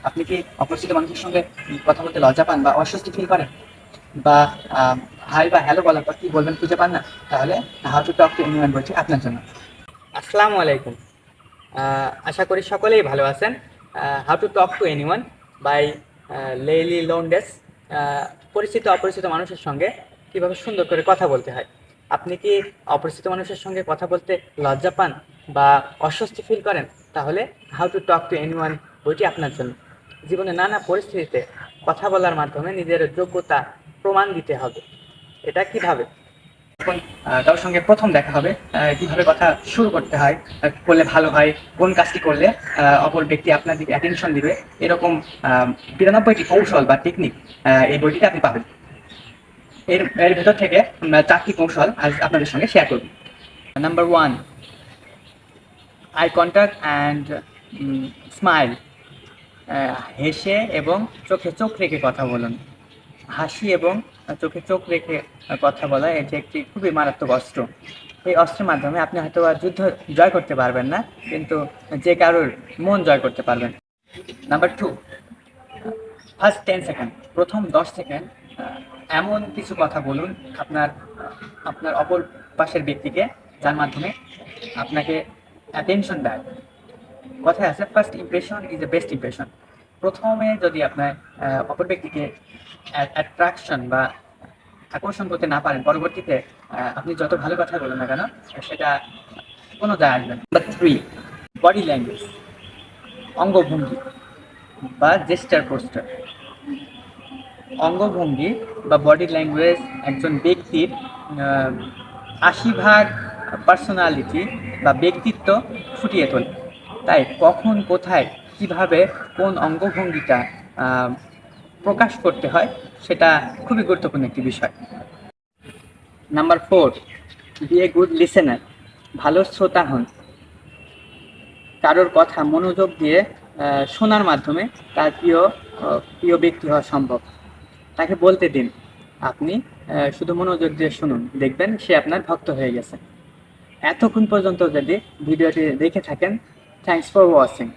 আপনি কি অপরিচিত মানুষের সঙ্গে কথা বলতে লজ্জা পান বা অস্বস্তি ফিল করেন, বা হাই বা হ্যালো বলার পর কি বলবেন খুঁজে পান না? তাহলে how to talk to anyone বলছি আপনার জন্য। আসসালামু আলাইকুম। আশা করি সকলেই ভালো আছেন। How to talk to anyone by Leil Lowndes. পরিচিত অপরিচিত মানুষের সঙ্গে কীভাবে সুন্দর করে কথা বলতে হয়। আপনি কি অপরিচিত মানুষের সঙ্গে কথা বলতে লজ্জা পান বা অস্বস্তি ফিল করেন? তাহলে how to talk to anyone বইটি আপনার জন্য। জীবনে নানা পরিস্থিতিতে কথা বলার মাধ্যমে নিজের যোগ্যতা প্রমাণ দিতে হবে। এটা কিভাবে? যখন কারোর সঙ্গে প্রথম দেখা হবে, কিভাবে কথা শুরু করতে হয়, করলে ভালো হয়, কোন কাজটি করলে অপর ব্যক্তি আপনার দিকে অ্যাটেনশন দিবে, এরকম ৯২টি কৌশল বা টেকনিক এই বইটিতে আপনি পাবেন। এর ভেতর থেকে 4টি কৌশল আজ আপনাদের সঙ্গে শেয়ার করব। Number 1, eye contact and smile. হেসে এবং চোখে চোখ রেখে কথা বলুন। হাসি এবং চোখে চোখ রেখে কথা বলা এটি একটি খুবই মারাত্মক অস্ত্র। এই অস্ত্রের মাধ্যমে আপনি হয়তো যুদ্ধ জয় করতে পারবেন না, কিন্তু যে কারোর মন জয় করতে পারবেন। নাম্বার 2, ফার্স্ট 10 সেকেন্ড, প্রথম 10 সেকেন্ড এমন কিছু কথা বলুন আপনার আপনার অপর পাশের ব্যক্তিকে, যার মাধ্যমে আপনাকে অ্যাটেনশন দেয়। কথায় আছে, first impression is the best impression. প্রথমে যদি আপনার অপর ব্যক্তিকে অ্যাট্রাকশন বা আকর্ষণ করতে না পারেন, পরবর্তীতে আপনি যত ভালো কথা বলেন না কেন, সেটা কোনো যায় আসবে না। নাম্বার 3, বডি ল্যাঙ্গুয়েজ, অঙ্গভঙ্গি বা জেস্টার পোস্টার। অঙ্গভঙ্গি বা বডি ল্যাঙ্গুয়েজ একজন ব্যক্তির ৮০% পার্সোনালিটি বা ব্যক্তিত্ব ফুটিয়ে তোলে। তাই কখন, কোথায়, কিভাবে, কোন অঙ্গভঙ্গিটা প্রকাশ করতে হয়, সেটা খুবই গুরুত্বপূর্ণ একটি বিষয়। Number 4, be a good listener, ভালো শ্রোতা হন। কারোর কথা মনোযোগ দিয়ে শোনার মাধ্যমে তার প্রিয় ব্যক্তি হওয়া সম্ভব। তাকে বলতে দিন, আপনি শুধু মনোযোগ দিয়ে শুনুন, দেখবেন সে আপনার ভক্ত হয়ে গেছে। এতক্ষণ পর্যন্ত যদি ভিডিওটি দেখে থাকেন, থ্যাঙ্কস ফর ওয়াচিং।